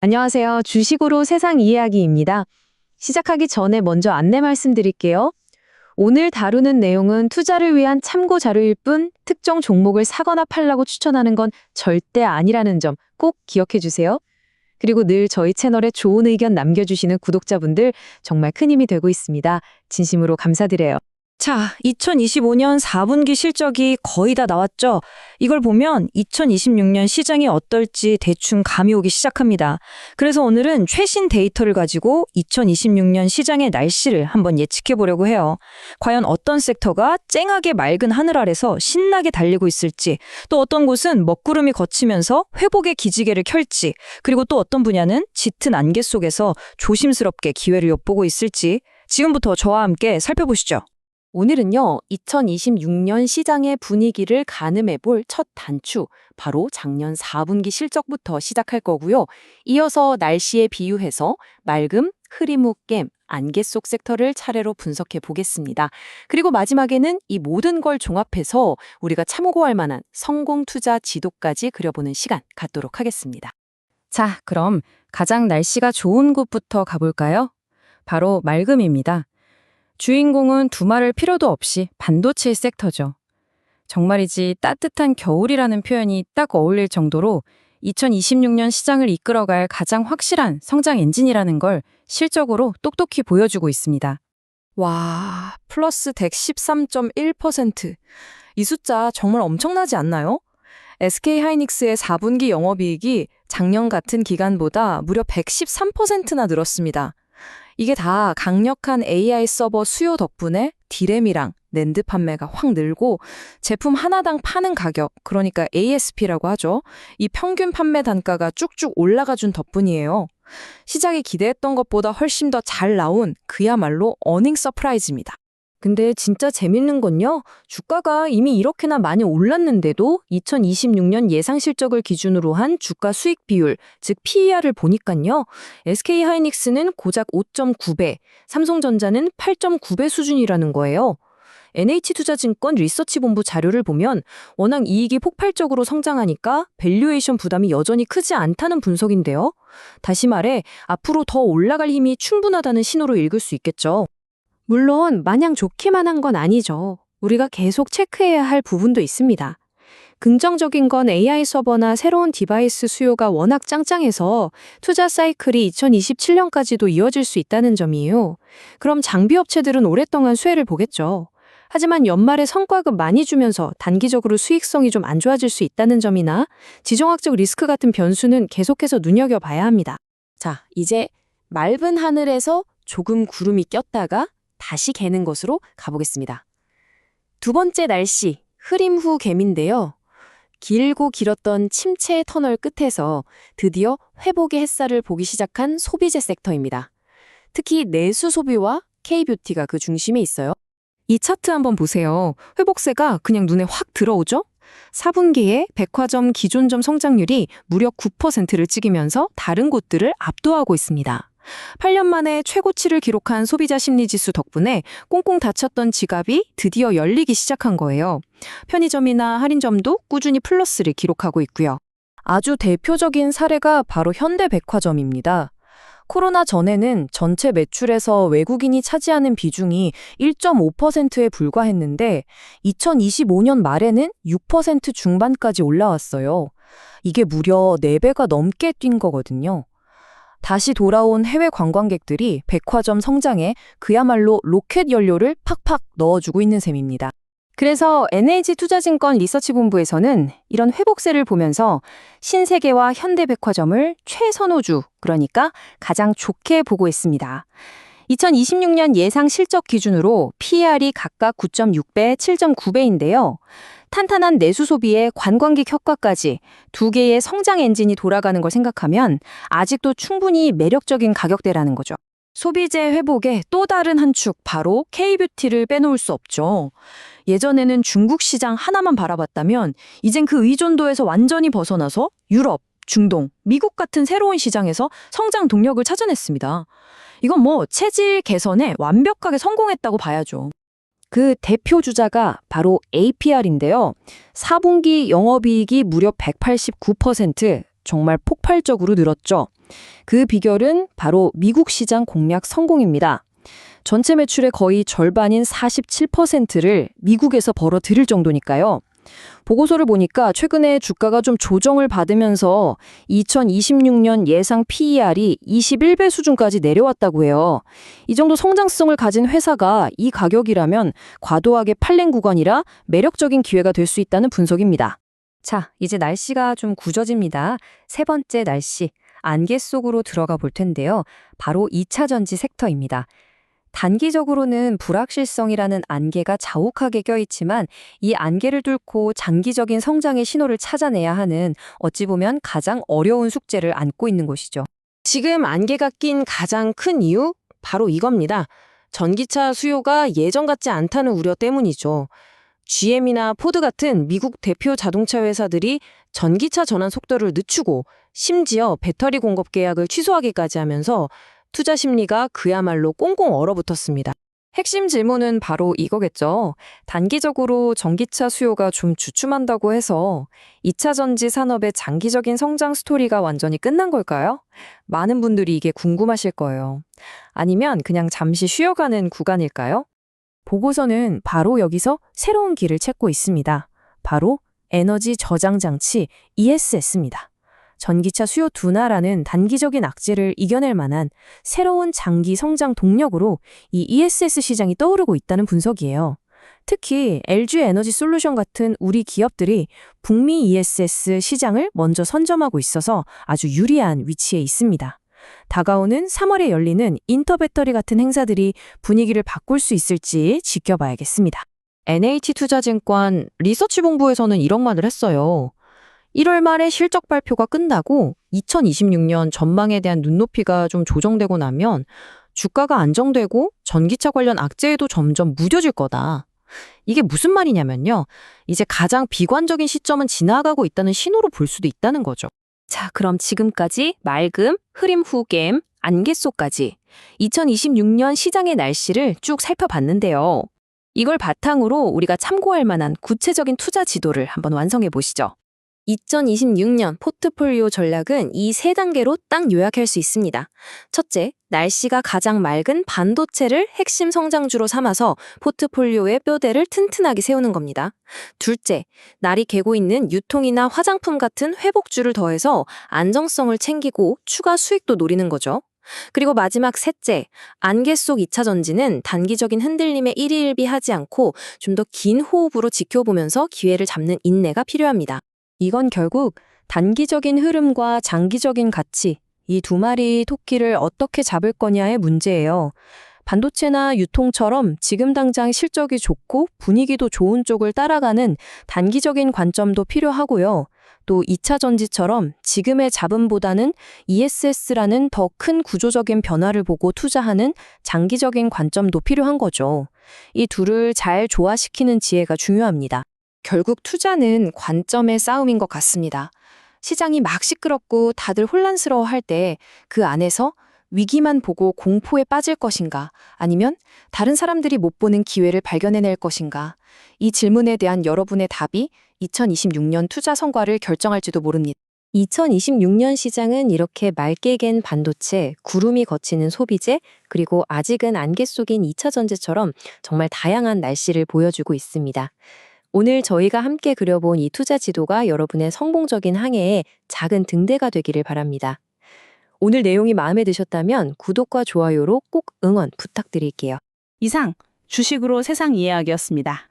안녕하세요. 주식으로 세상 이해하기입니다. 시작하기 전에 먼저 안내 말씀드릴게요. 오늘 다루는 내용은 투자를 위한 참고 자료일 뿐 특정 종목을 사거나 팔라고 추천하는 건 절대 아니라는 점 꼭 기억해 주세요. 그리고 늘 저희 채널에 좋은 의견 남겨주시는 구독자분들 정말 큰 힘이 되고 있습니다. 진심으로 감사드려요. 자, 2025년 4분기 실적이 거의 다 나왔죠? 이걸 보면 2026년 시장이 어떨지 대충 감이 오기 시작합니다. 그래서 오늘은 최신 데이터를 가지고 2026년 시장의 날씨를 한번 예측해 보려고 해요. 과연 어떤 섹터가 쨍하게 맑은 하늘 아래서 신나게 달리고 있을지, 또 어떤 곳은 먹구름이 걷히면서 회복의 기지개를 켤지, 그리고 또 어떤 분야는 짙은 안개 속에서 조심스럽게 기회를 엿보고 있을지 지금부터 저와 함께 살펴보시죠. 오늘은요, 2026년 시장의 분위기를 가늠해 볼 첫 단추, 바로 작년 4분기 실적부터 시작할 거고요. 이어서 날씨에 비유해서 맑음, 흐리무 깸, 안개 속 섹터를 차례로 분석해 보겠습니다. 그리고 마지막에는 이 모든 걸 종합해서 우리가 참고할 만한 성공 투자 지도까지 그려보는 시간 갖도록 하겠습니다. 자, 그럼 가장 날씨가 좋은 곳부터 가볼까요? 바로 맑음입니다. 주인공은 두말할 필요도 없이 반도체 섹터죠. 정말이지 따뜻한 겨울이라는 표현이 딱 어울릴 정도로 2026년 시장을 이끌어갈 가장 확실한 성장 엔진이라는 걸 실적으로 똑똑히 보여주고 있습니다. 와, 플러스 113.1%. 이 숫자 정말 엄청나지 않나요? SK하이닉스의 4분기 영업이익이 작년 같은 기간보다 무려 113%나 늘었습니다. 이게 다 강력한 AI 서버 수요 덕분에 디램이랑 낸드 판매가 확 늘고 제품 하나당 파는 가격, 그러니까 ASP라고 하죠. 이 평균 판매 단가가 쭉쭉 올라가 준 덕분이에요. 시장이 기대했던 것보다 훨씬 더 잘 나온 그야말로 어닝 서프라이즈입니다. 근데 진짜 재밌는 건요, 주가가 이미 이렇게나 많이 올랐는데도 2026년 예상 실적을 기준으로 한 주가 수익 비율, 즉 PER을 보니까요, SK하이닉스는 고작 5.9배, 삼성전자는 8.9배 수준이라는 거예요. NH투자증권 리서치본부 자료를 보면 워낙 이익이 폭발적으로 성장하니까 밸류에이션 부담이 여전히 크지 않다는 분석인데요. 다시 말해, 앞으로 더 올라갈 힘이 충분하다는 신호로 읽을 수 있겠죠. 물론 마냥 좋기만 한 건 아니죠. 우리가 계속 체크해야 할 부분도 있습니다. 긍정적인 건 AI 서버나 새로운 디바이스 수요가 워낙 짱짱해서 투자 사이클이 2027년까지도 이어질 수 있다는 점이에요. 그럼 장비 업체들은 오랫동안 수혜를 보겠죠. 하지만 연말에 성과급 많이 주면서 단기적으로 수익성이 좀 안 좋아질 수 있다는 점이나 지정학적 리스크 같은 변수는 계속해서 눈여겨봐야 합니다. 자, 이제 맑은 하늘에서 조금 구름이 꼈다가 다시 개는 것으로 가보겠습니다. 두 번째 날씨, 흐림 후 깸인데요. 길고 길었던 침체 터널 끝에서 드디어 회복의 햇살을 보기 시작한 소비재 섹터입니다. 특히 내수 소비와 K뷰티가 그 중심에 있어요. 이 차트 한번 보세요. 회복세가 그냥 눈에 확 들어오죠? 4분기에 백화점 기존점 성장률이 무려 9%를 찍으면서 다른 곳들을 압도하고 있습니다. 8년 만에 최고치를 기록한 소비자 심리지수 덕분에 꽁꽁 닫혔던 지갑이 드디어 열리기 시작한 거예요. 편의점이나 할인점도 꾸준히 플러스를 기록하고 있고요. 아주 대표적인 사례가 바로 현대백화점입니다. 코로나 전에는 전체 매출에서 외국인이 차지하는 비중이 1.5%에 불과했는데 2025년 말에는 6% 중반까지 올라왔어요. 이게 무려 4배가 넘게 뛴 거거든요. 다시 돌아온 해외 관광객들이 백화점 성장에 그야말로 로켓 연료를 팍팍 넣어주고 있는 셈입니다. 그래서 NH투자증권 리서치본부에서는 이런 회복세를 보면서 신세계와 현대백화점을 최선호주, 그러니까 가장 좋게 보고 있습니다. 2026년 예상 실적 기준으로 PER이 각각 9.6배, 7.9배인데요. 탄탄한 내수 소비에 관광객 효과까지 두 개의 성장 엔진이 돌아가는 걸 생각하면 아직도 충분히 매력적인 가격대라는 거죠. 소비재 회복의 또 다른 한 축, 바로 K뷰티를 빼놓을 수 없죠. 예전에는 중국 시장 하나만 바라봤다면 이젠 그 의존도에서 완전히 벗어나서 유럽, 중동, 미국 같은 새로운 시장에서 성장 동력을 찾아냈습니다. 이건 체질 개선에 완벽하게 성공했다고 봐야죠. 그 대표 주자가 바로 APR인데요. 4분기 영업이익이 무려 189%, 정말 폭발적으로 늘었죠. 그 비결은 바로 미국 시장 공략 성공입니다. 전체 매출의 거의 절반인 47%를 미국에서 벌어들일 정도니까요. 보고서를 보니까 최근에 주가가 좀 조정을 받으면서 2026년 예상 PER이 21배 수준까지 내려왔다고 해요. 이 정도 성장성을 가진 회사가 이 가격이라면 과도하게 팔린 구간이라 매력적인 기회가 될 수 있다는 분석입니다. 자, 이제 날씨가 좀 굳어집니다. 세 번째 날씨, 안개 속으로 들어가 볼 텐데요. 바로 2차 전지 섹터입니다. 단기적으로는 불확실성이라는 안개가 자욱하게 껴있지만 이 안개를 뚫고 장기적인 성장의 신호를 찾아내야 하는 어찌 보면 가장 어려운 숙제를 안고 있는 곳이죠. 지금 안개가 낀 가장 큰 이유? 바로 이겁니다. 전기차 수요가 예전 같지 않다는 우려 때문이죠. GM이나 포드 같은 미국 대표 자동차 회사들이 전기차 전환 속도를 늦추고 심지어 배터리 공급 계약을 취소하기까지 하면서 투자 심리가 그야말로 꽁꽁 얼어붙었습니다. 핵심 질문은 바로 이거겠죠. 단기적으로 전기차 수요가 좀 주춤한다고 해서 2차 전지 산업의 장기적인 성장 스토리가 완전히 끝난 걸까요? 많은 분들이 이게 궁금하실 거예요. 아니면 그냥 잠시 쉬어가는 구간일까요? 보고서는 바로 여기서 새로운 길을 찾고 있습니다. 바로 에너지 저장 장치 ESS입니다. 전기차 수요 둔화라는 단기적인 악재를 이겨낼 만한 새로운 장기 성장 동력으로 이 ESS 시장이 떠오르고 있다는 분석이에요. 특히 LG 에너지 솔루션 같은 우리 기업들이 북미 ESS 시장을 먼저 선점하고 있어서 아주 유리한 위치에 있습니다. 다가오는 3월에 열리는 인터배터리 같은 행사들이 분위기를 바꿀 수 있을지 지켜봐야겠습니다. NH투자증권 리서치본부에서는 이런 말을 했어요. 1월 말에 실적 발표가 끝나고 2026년 전망에 대한 눈높이가 좀 조정되고 나면 주가가 안정되고 전기차 관련 악재에도 점점 무뎌질 거다. 이게 무슨 말이냐면요. 이제 가장 비관적인 시점은 지나가고 있다는 신호로 볼 수도 있다는 거죠. 자, 그럼 지금까지 맑음, 흐림 후겜, 안개 속까지 2026년 시장의 날씨를 쭉 살펴봤는데요. 이걸 바탕으로 우리가 참고할 만한 구체적인 투자 지도를 한번 완성해 보시죠. 2026년 포트폴리오 전략은 이 세 단계로 딱 요약할 수 있습니다. 첫째, 날씨가 가장 맑은 반도체를 핵심 성장주로 삼아서 포트폴리오의 뼈대를 튼튼하게 세우는 겁니다. 둘째, 날이 개고 있는 유통이나 화장품 같은 회복주를 더해서 안정성을 챙기고 추가 수익도 노리는 거죠. 그리고 마지막 셋째, 안개 속 2차 전지는 단기적인 흔들림에 일희일비하지 않고 좀 더 긴 호흡으로 지켜보면서 기회를 잡는 인내가 필요합니다. 이건 결국 단기적인 흐름과 장기적인 가치, 이 두 마리 토끼를 어떻게 잡을 거냐의 문제예요. 반도체나 유통처럼 지금 당장 실적이 좋고 분위기도 좋은 쪽을 따라가는 단기적인 관점도 필요하고요. 또 2차 전지처럼 지금의 잡음보다는 ESS라는 더 큰 구조적인 변화를 보고 투자하는 장기적인 관점도 필요한 거죠. 이 둘을 잘 조화시키는 지혜가 중요합니다. 결국 투자는 관점의 싸움인 것 같습니다. 시장이 막 시끄럽고 다들 혼란스러워할 때 그 안에서 위기만 보고 공포에 빠질 것인가 아니면 다른 사람들이 못 보는 기회를 발견해낼 것인가 이 질문에 대한 여러분의 답이 2026년 투자 성과를 결정할지도 모릅니다. 2026년 시장은 이렇게 맑게 갠 반도체, 구름이 걷히는 소비재, 그리고 아직은 안개 속인 2차 전지처럼 정말 다양한 날씨를 보여주고 있습니다. 오늘 저희가 함께 그려본 이 투자 지도가 여러분의 성공적인 항해에 작은 등대가 되기를 바랍니다. 오늘 내용이 마음에 드셨다면 구독과 좋아요로 꼭 응원 부탁드릴게요. 이상 주식으로 세상 이해하기였습니다.